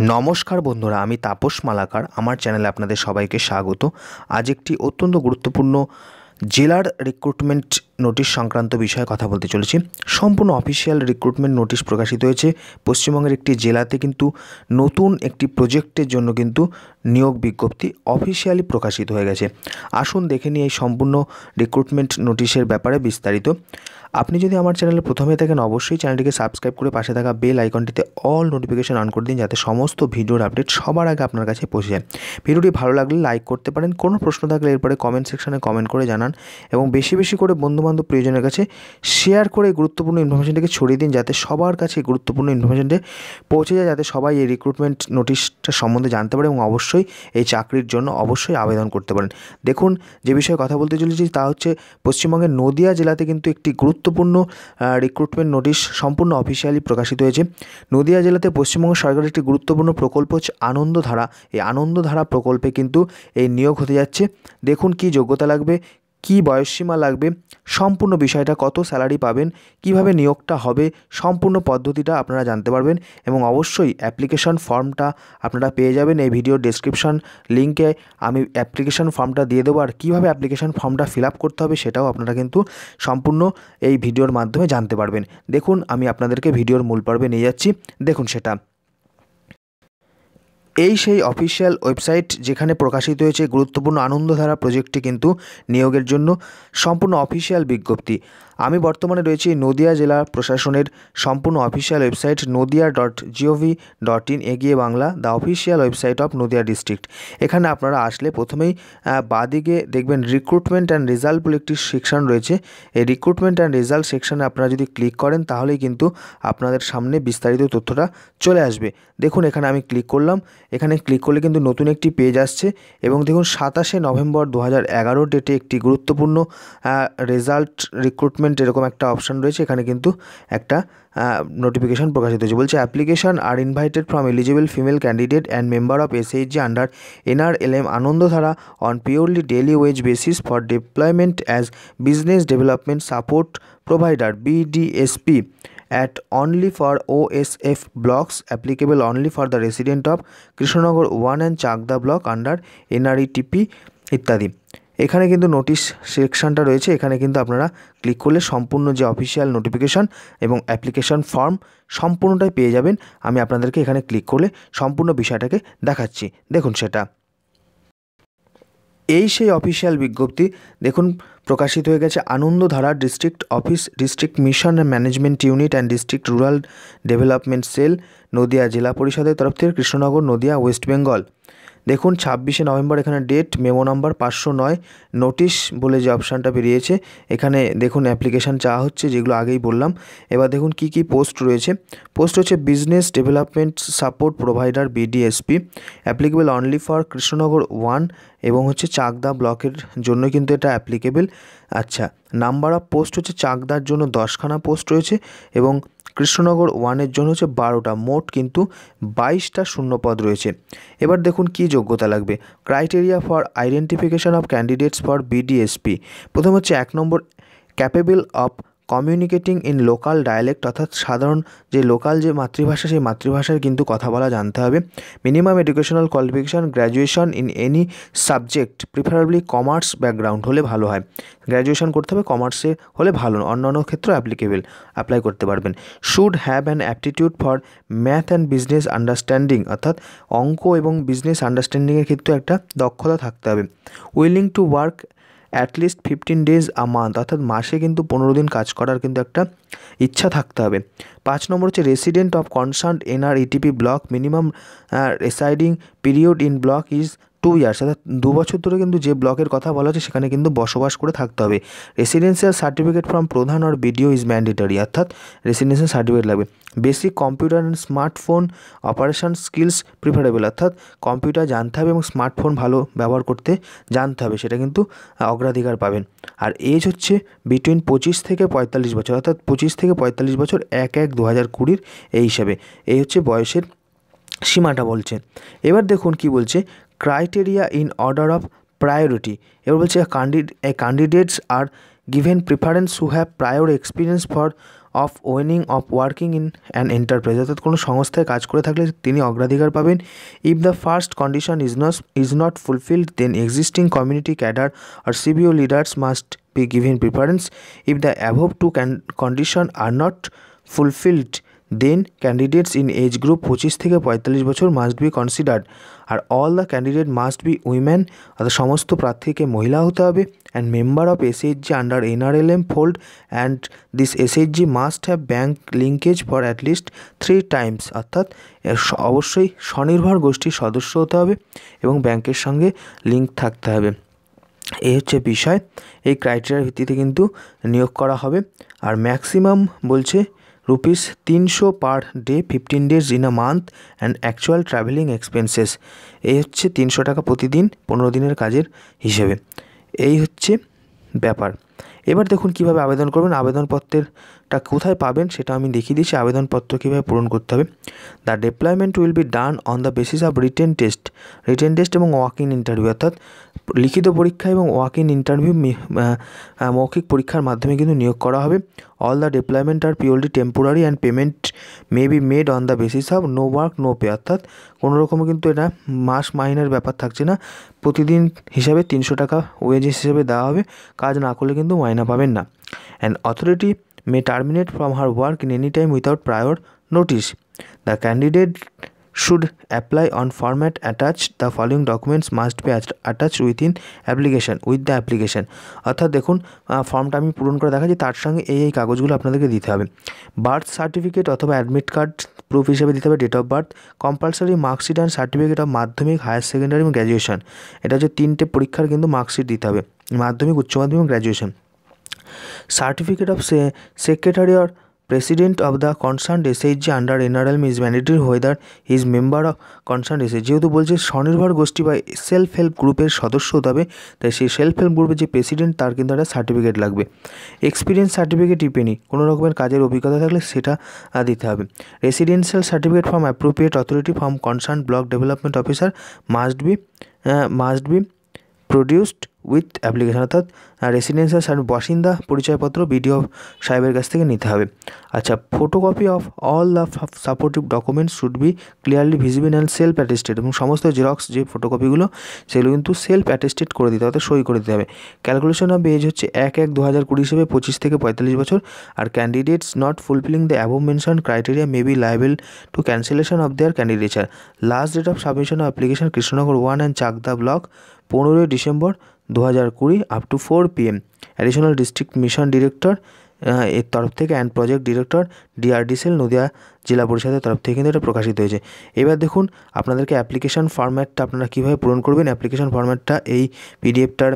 নমস্কার বন্ধুরা, আমি তাপস মালাকার। আমার চ্যানেলে আপনাদের সবাইকে স্বাগত। আজ একটি অত্যন্ত গুরুত্বপূর্ণ জেলার রিক্রুটমেন্ট নোটিশ সংক্রান্ত বিষয়ে কথা বলতে চলেছি। সম্পূর্ণ অফিসিয়াল রিক্রুটমেন্ট নোটিশ প্রকাশিত হয়েছে। পশ্চিমবঙ্গের একটি জেলাতে কিন্তু নতুন একটি প্রজেক্টের জন্য কিন্তু নিয়োগ বিজ্ঞপ্তি অফিসিয়ালি প্রকাশিত হয়ে গেছে। আসুন দেখে নিই এই সম্পূর্ণ রিক্রুটমেন্ট নোটিশের ব্যাপারে বিস্তারিত। আপনি যদি আমার চ্যানেলে প্রথমে থাকেন, অবশ্যই চ্যানেলটিকে সাবস্ক্রাইব করে পাশে থাকা বেল আইকনটিতে অল নোটিফিকেশন অন করে দিন, যাতে সমস্ত ভিডিওর আপডেট সবার আগে আপনার কাছে পৌঁছে যায়। ভিডিওটি ভালো লাগলে লাইক করতে পারেন। কোনো প্রশ্ন থাকলে এরপরে কমেন্ট সেকশনে কমেন্ট করে জানান এবং বেশি বেশি করে বন্ধুবান্ধব প্রিয়জনের কাছে শেয়ার করে গুরুত্বপূর্ণ ইনফরমেশনটিকে ছড়িয়ে দিন, যাতে সবার কাছে গুরুত্বপূর্ণ ইনফরমেশনটি পৌঁছে যায়, যাতে সবাই এই রিক্রুটমেন্ট নোটিশটা সম্বন্ধে জানতে পারে এবং অবশ্যই এই চাকরির জন্য অবশ্যই আবেদন করতে পারেন। দেখুন, যে বিষয়ে কথা বলতে চলেছি তা হচ্ছে পশ্চিমবঙ্গের নদিয়া জেলাতে কিন্তু একটি গুরুত্বপূর্ণ রিক্রুটমেন্ট নোটিশ সম্পূর্ণ অফিসিয়ালি প্রকাশিত হয়েছে। নদিয়া জেলাতে পশ্চিমবঙ্গ সরকারের একটি গুরুত্বপূর্ণ প্রকল্প হচ্ছে আনন্দধারা। এই আনন্দধারা প্রকল্পে কিন্তু এই নিয়োগ হতে যাচ্ছে। দেখুন কী যোগ্যতা লাগবে, কী বয়সসীমা লাগবে, সম্পূর্ণ বিষয়টা, কত স্যালারি পাবেন, কিভাবে নিয়োগটা হবে, সম্পূর্ণ পদ্ধতিটা আপনারা জানতে পারবেন এবং অবশ্যই অ্যাপ্লিকেশন ফর্মটা আপনারা পেয়ে যাবেন এই ভিডিও ডেসক্রিপশন লিঙ্কে। আমি অ্যাপ্লিকেশন ফর্মটা দিয়ে দেবো, আর কীভাবে অ্যাপ্লিকেশন ফর্মটা ফিল আপ করতে হবে সেটাও আপনারা কিন্তু সম্পূর্ণ এই ভিডিওর মাধ্যমে জানতে পারবেন। দেখুন, আমি আপনাদেরকে ভিডিওর মূল পর্বে নিয়ে যাচ্ছি। দেখুন সেটা এই সেই অফিসিয়াল ওয়েবসাইট যেখানে প্রকাশিত হয়েছে গুরুত্বপূর্ণ আনন্দধারা প্রজেক্টে কিন্তু নিয়োগের জন্য সম্পূর্ণ অফিসিয়াল বিজ্ঞপ্তি। আমি বর্তমানে রয়েছি নদিয়া জেলা প্রশাসনের সম্পূর্ণ অফিসিয়াল ওয়েবসাইট nodia.gov.in, এগিয়ে Bangla, the official website of Nadia district. এখানে আপনারা আসলে প্রথমেই বাঁদিকে দেখবেন রিক্রুটমেন্ট অ্যান্ড রেজাল্ট বলে একটি সেকশন রয়েছে। এই রিক্রুটমেন্ট অ্যান্ড রেজাল্ট সেকশনে আপনারা যদি ক্লিক করেন তাহলেই কিন্তু আপনাদের সামনে বিস্তারিত তথ্যটা চলে আসবে। দেখুন, এখানে আমি ক্লিক করলাম। এখানে ক্লিক করলে কিন্তু নতুন একটি পেজ আসছে এবং দেখুন 27শে নভেম্বর 2011 ডেটে একটি গুরুত্বপূর্ণ রেজাল্ট রিক্রুটমেন্ট এরকম একটা অপশান রয়েছে। এখানে কিন্তু একটা নোটিফিকেশন প্রকাশিত হয়েছে। বলছে application are invited from eligible female candidate and member of SHG under NRLM Anandadhara on purely daily wage basis for deployment as business development support provider BDSP at only for OSF blocks, applicable only for the resident of Krishnanagar 1 and Chakda block under NRETP ইত্যাদি। এখানে কিন্তু notice সেকশনটা রয়েছে। এখানে কিন্তু আপনারা click করলে সম্পূর্ণ যে অফিসিয়াল নোটিফিকেশান এবং অ্যাপ্লিকেশন ফর্ম সম্পূর্ণটাই পেয়ে যাবেন। আমি আপনাদেরকে এখানে ক্লিক করলে সম্পূর্ণ বিষয়টাকে দেখাচ্ছি। দেখুন সেটা এই সেই অফিসিয়াল বিজ্ঞপ্তি। দেখুন, প্রকাশিত হয়ে গেছে Anandadhara district office, district mission management unit and district rural development sell, Nadia জেলা পরিষদের তরফ থেকে, কৃষ্ণনগর, নদিয়া, ওয়েস্ট বেঙ্গল। দেখুন 26শে নভেম্বর এখানে ডেট, মেমো নাম্বার 509, নোটিশ বলে যে অপশানটা বেরিয়েছে। এখানে দেখুন অ্যাপ্লিকেশান চাওয়া হচ্ছে, যেগুলো আগেই বললাম। এবার দেখুন কি কি পোস্ট রয়েছে। পোস্ট হচ্ছে business development support provider BDSP, applicable only for Krishnanagar 1 এবং হচ্ছে চাকদা ব্লকের জন্য কিন্তু এটা অ্যাপ্লিকেবল। আচ্ছা, নাম্বার অফ পোস্ট হচ্ছে চাকদার জন্য 10খানা পোস্ট রয়েছে এবং কৃষ্ণনগর 1-এর জন্য হচ্ছে 12টা, মোট কিন্তু 22টা শূন্যপদ রয়েছে। এবার দেখুন কি যোগ্যতা লাগবে। Criteria for identification of candidates for BDSP, প্রথম হচ্ছে 1 নম্বর capable of communicating in local dialect, অর্থাৎ সাধারণ যে লোকাল যে মাতৃভাষা সেই মাতৃভাষায় কিন্তু কথা বলা জানতে হবে। Minimum educational qualification graduation in any subject, preferably commerce background হলে ভালো হয়। গ্র্যাজুয়েশন করতে হবে, কমার্সে হলে ভালো, অন্যান্য ক্ষেত্রে অ্যাপ্লাই করতে পারবেন। Should have an aptitude for math and business understanding, অর্থাৎ অঙ্ক এবং বিজনেস আন্ডারস্ট্যান্ডিংয়ের ক্ষেত্রে একটা দক্ষতা থাকতে হবে। Willing to work at least 15 days a month, অর্থাৎ মাসে কিন্তু 15 দিন কাজ করার কিন্তু একটা ইচ্ছা থাকতে হবে। 5 নম্বর হচ্ছে resident of concern NRETP block, minimum রেসাইডিং period in block is 2 years, অর্থাৎ 2 বছর ধরে কিন্তু যে ব্লকের কথা বলা হচ্ছে সেখানে কিন্তু বসবাস করে থাকতে হবে। রেসিডেন্সিয়াল সার্টিফিকেট ফ্রম প্রধান আর BDO ইজ ম্যান্ডেটরি, অর্থাৎ রেসিডেন্সিয়াল সার্টিফিকেট লাগবে। Basic computer and smartphone operation skills preferable, অর্থাৎ কম্পিউটার জানতে হবে এবং স্মার্টফোন ভালো ব্যবহার করতে জানতে হবে, সেটা কিন্তু অগ্রাধিকার পাবেন। আর এজ হচ্ছে বিটুইন 25 থেকে 45 বছর, অর্থাৎ 25 থেকে 45 বছর 1/1/2020 এই হিসাবে। এই হচ্ছে বয়সের সীমাটা বলছে। এবার দেখুন কি বলছে, criteria in order of priority. এবার বলছে candidates are given preference who have prior experience for of owning of working in an enterprise, অর্থাৎ কোনো সংস্থায় কাজ করে থাকলে তিনি অগ্রাধিকার পাবেন। If the first condition is not fulfilled then existing community cadre or CBO leaders must be given preference. If the above two condition are not fulfilled, then candidates in age group 25 থেকে 45 বছর must be considered. R all the candidate must be women, অর্থাৎ সমস্ত প্রার্থীকে মহিলা হতে হবে, and member of SHG under NRLM fold, and this SHG must have bank linkage for at least 3 times, অর্থাৎ অবশ্যই স্বনির্ভর গোষ্ঠীর সদস্য হতে হবে এবং ব্যাংকের সঙ্গে লিঙ্ক থাকতে হবে। এই হচ্ছে বিষয়। এই ক্রাইটেরিয়ার ভিত্তিতে কিন্তু নিয়োগ করা হবে। আর ম্যাক্সিমাম বলছে ₹300 per day, 15 days in a month and actual travelling expenses. এই হচ্ছে 300 টাকা প্রতিদিন 15 দিনের কাজের হিসেবে। এই হচ্ছে ব্যাপার। এবার দেখুন কীভাবে আবেদন করবেন। আবেদনপত্রেরটা কোথায় পাবেন সেটা আমি দেখিয়ে দিচ্ছি। আবেদনপত্র কীভাবে পূরণ করতে হবে। The deployment will be done on the basis of written test এবং ওয়াক ইন ইন্টারভিউ, অর্থাৎ লিখিত পরীক্ষা এবং ওয়াক ইন ইন্টারভিউ, মৌখিক পরীক্ষার মাধ্যমে কিন্তু নিয়োগ করা হবে। All the deployment are purely temporary and payment may be made on the basis of no work no pay, অর্থাৎ কোনো রকমও কিন্তু এটা মাস মাইনের ব্যাপার থাকছে না। প্রতিদিন হিসাবে 300 টাকা ওয়েজেস হিসেবে দেওয়া হবে। কাজ না করলে কিন্তু মাইনা পাবেন না। And authority May terminate from her work in any time without prior notice. The candidate should apply on format attached. The following documents must be attached with the application. অর্থাৎ দেখুন ফর্মটা আমি পূরণ করে দেখাচ্ছি, তার সঙ্গে এই কাগজগুলো আপনাদেরকে দিতে হবে। বার্থ সার্টিফিকেট অথবা অ্যাডমিট কার্ড প্রুফ হিসেবে দিতে হবে, date of birth, compulsory marksheet and certificate of Madhyamik, higher secondary এবং গ্র্যাজুয়েশন। এটা হচ্ছে 3টে পরীক্ষার কিন্তু মার্কশিট দিতে হবে, মাধ্যমিক, উচ্চ মাধ্যমিক এবং graduation. Certificate of secretary or President of the concerned SHG under NRLM is mandatory whether he is member of concerned SHG। যেহেতু বলছে স্বনির্ভর গোষ্ঠী বা সেলফ হেল্প গ্রুপের সদস্য হতে হবে, তাই সেই সেলফ হেল্প গ্রুপের যে প্রেসিডেন্ট তার কিন্তু একটা সার্টিফিকেট লাগবে। এক্সপিরিয়েন্স সার্টিফিকেট ইপেনি, কোনো রকমের কাজের অভিজ্ঞতা থাকলে সেটা দিতে হবে। Residential certificate from appropriate authority from concern block development officer must be produced with application, অর্থাৎ রেসিডেন্সিয়াল বাসিন্দা পরিচয়পত্র বিডিও সাহেবের কাছ থেকে নিতে হবে। আচ্ছা, photocopy of all the supportive documents should be clearly visible and self attested, এবং সমস্ত জেরক্স যে ফটোকপিগুলো সেগুলো কিন্তু সেলফ অ্যাটেস্টেড করে দিতে হবে, সই করে দিতে হবে। ক্যালকুলেশন অফ এজ হচ্ছে 1/1/2020 হিসেবে 25 থেকে 45 বছর। আর candidates not fulfilling the above mention criteria may be liable to cancellation of their candidature. Last date of submission of application Krishnanagar 1 and Chakdah block 15 December 2020 up to 4 PM। Additional district mission director এর তরফ থেকে and project director DRDCL Nadia জেলা পরিষদের তরফ থেকে কিন্তু এটা প্রকাশিত হয়েছে। এবার দেখুন আপনাদেরকে অ্যাপ্লিকেশন ফরম্যাটটা আপনারা কীভাবে পূরণ করবেন। অ্যাপ্লিকেশন ফরম্যাটটা এই পিডিএফটার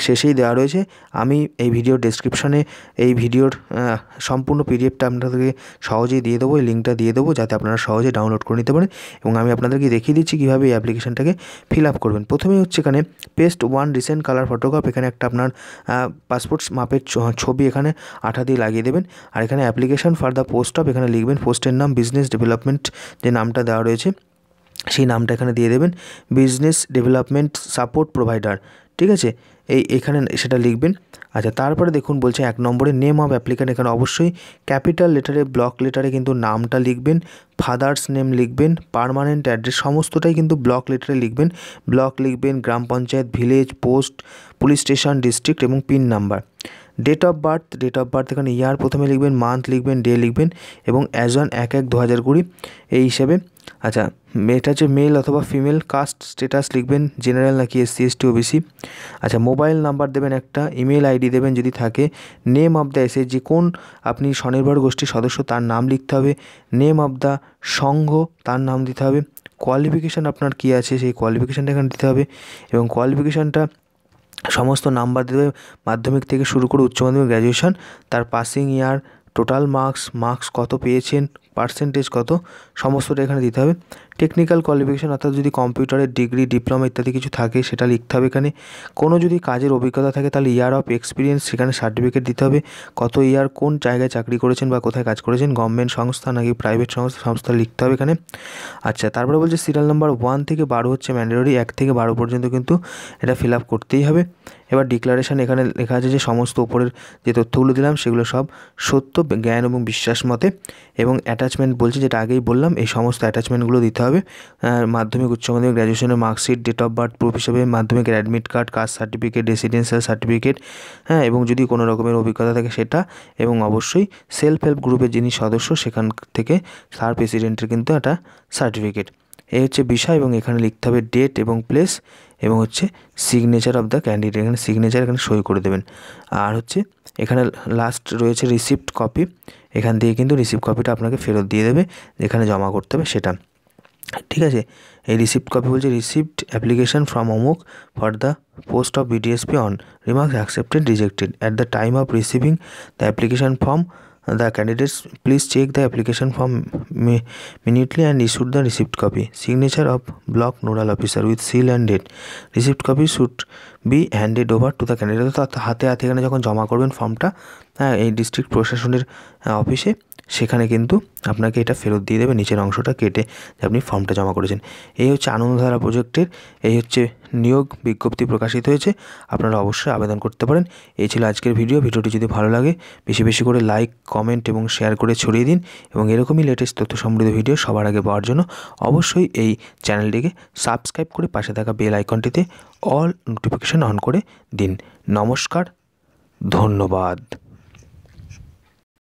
শেষেই দেওয়া রয়েছে। আমি এই ভিডিও ডেসক্রিপশনে এই ভিডিওর সম্পূর্ণ পিডিএফটা আপনাদেরকে সহজেই দিয়ে দেবো, এই লিঙ্কটা দিয়ে দেবো যাতে আপনারা সহজে ডাউনলোড করে নিতে পারেন। এবং আমি আপনাদেরকে দেখিয়ে দিচ্ছি কীভাবে এই অ্যাপ্লিকেশনটাকে ফিল আপ করবেন। প্রথমেই হচ্ছে এখানে পেস্ট 1 রিসেন্ট কালার ফটোগ্রাফ, এখানে একটা আপনার পাসপোর্ট মাপের ছবি এখানে আঠা দিয়ে লাগিয়ে দেবেন। আর এখানে application for the post of, এখানে লিখবেন পোস্টের নাম, বিজনেস ডেভেলপমেন্ট যে নামটা দেওয়া রয়েছে সেই নামটা এখানে দিয়ে দেবেন, বিজনেস ডেভেলপমেন্ট সাপোর্ট প্রোভাইডার, ঠিক আছে, এখানে সেটা লিখবেন। আচ্ছা, তারপরে দেখুন বলছে 1 নম্বরে নেম অফ অ্যাপ্লিক্যান্ট, এখানে অবশ্যই ক্যাপিটাল লেটারে ব্লক লেটারে কিন্তু নামটা লিখবেন, ফাদার্স নেম লিখবেন, পার্মানেন্ট অ্যাড্রেস সমস্তটাই কিন্তু ব্লক লেটারে লিখবেন। ব্লক লিখবেন, গ্রাম panchayat, village, post, police station, district এবং pin number. Date of birth এখানে ইয়ার প্রথমে লিখবেন, মান্থ লিখবেন, ডে লিখবেন এবং অ্যাজ অন 1/1/2020 এই হিসেবে। আচ্ছা, এটা হচ্ছে মেল অথবা ফিমেল, কাস্ট স্টেটাস লিখবেন, জেনারেল নাকি SC ST OBC। আচ্ছা, মোবাইল নাম্বার দেবেন একটা, ইমেল ID দেবেন যদি থাকে, নেম অফ দ্য SHG কোন আপনি স্বনির্ভর গোষ্ঠীর সদস্য তার নাম লিখতে হবে, নেম অফ দ্য সংঘ তার নাম দিতে হবে, কোয়ালিফিকেশান আপনার কী আছে সেই কোয়ালিফিকেশানটা এখানে দিতে হবে এবং কোয়ালিফিকেশানটা সমস্ত নাম্বার দেবে মাধ্যমিক থেকে শুরু করে উচ্চ মাধ্যমিক, গ্র্যাজুয়েশন, তার পাসিং ইয়ার, টোটাল মার্কস কত পেয়েছেন, পার্সেন্টেজ কত, সমস্তটা এখানে দিতে হবে, টেকনিক্যাল কোয়ালিফিকেশান অর্থাৎ যদি কম্পিউটারের ডিগ্রি, ডিপ্লোমা ইত্যাদি কিছু থাকে সেটা লিখতে হবে এখানে। কোনো যদি কাজের অভিজ্ঞতা থাকে তাহলে ইয়ার অফ এক্সপিরিয়েন্স সেখানে সার্টিফিকেট দিতে হবে। কত ইয়ার কোন জায়গায় চাকরি করেছেন বা কোথায় কাজ করেছেন, গভর্নমেন্ট সংস্থা নাকি প্রাইভেট সংস্থা লিখতে হবে এখানে। আচ্ছা, তারপরে বলছে সিরিয়াল নাম্বার 1 থেকে 12 হচ্ছে ম্যান্ডেটরি, 1 থেকে 12 পর্যন্ত কিন্তু এটা ফিল আপ করতেই হবে। এবার ডিক্লারেশান এখানে লেখা আছে যে সমস্ত উপরের যে তথ্যগুলো দিলাম সেগুলো সব সত্য, জ্ঞান এবং বিশ্বাস মতে। এবং অ্যাটাচমেন্ট বলছে, যেটা আগেই বললাম, এই সমস্ত অ্যাটাচমেন্টগুলো দিতে হবে। মাধ্যমিক, উচ্চ মাধ্যমিক, গ্র্যাজুয়েশনের marksheet, date of birth proof হিসেবে মাধ্যমিকের admit card, caste certificate, residential certificate, হ্যাঁ, এবং যদি কোনো রকমের অভিজ্ঞতা থাকে সেটা, এবং অবশ্যই সেলফ হেল্প গ্রুপের যিনি সদস্য সেখান থেকে তার প্রেসিডেন্টের কিন্তু একটা সার্টিফিকেট। এই হচ্ছে বিষয়, এবং এখানে লিখতে হবে ডেট এবং প্লেস, এবং হচ্ছে সিগনেচার অফ দ্য ক্যান্ডিডেট, এখানে সিগনেচার এখানে সই করে দেবেন। আর হচ্ছে এখানে লাস্ট রয়েছে রিসিপ্ট কপি, এখান থেকে কিন্তু রিসিপ্ট কপিটা আপনাকে ফেরত দিয়ে দেবে, যেখানে জমা করতে হবে সেটা। ঠিক আছে, এই রিসিপ্ট কপি বলছে রিসিপ্ট অ্যাপ্লিকেশন ফ্রম অমুক for the post of বিডিএসপি on remarks accepted rejected at the time of receiving the application form the candidates please check the application form minutely and issue the receipt copy, signature of block nodal officer with seal and date, receipt copy should be handed over to the candidate। অর্থাৎ হাতে হাতে এখানে যখন জমা করবেন ফর্মটা, হ্যাঁ, এই ডিস্ট্রিক্ট প্রশাসনের অফিসে, সেখানে কিন্তু আপনাকে এটা ফেরত দিয়ে দেবে, নিচের অংশটা কেটে যে আপনি ফর্মটা জমা করেছেন। এই হচ্ছে আনন্দধারা প্রজেক্টের, এই হচ্ছে নিয়োগ বিজ্ঞপ্তি প্রকাশিত হয়েছে, আপনারা অবশ্যই আবেদন করতে পারেন। এই ছিল আজকের ভিডিওটি যদি ভালো লাগে বেশি বেশি করে লাইক, কমেন্ট এবং শেয়ার করে ছড়িয়ে দিন, এবং এরকমই লেটেস্ট তথ্য সমৃদ্ধ ভিডিও সবার আগে পাওয়ার জন্য অবশ্যই এই চ্যানেলটিকে সাবস্ক্রাইব করে পাশে থাকা বেল আইকনটিতে অল নোটিফিকেশন অন করে দিন। নমস্কার, ধন্যবাদ।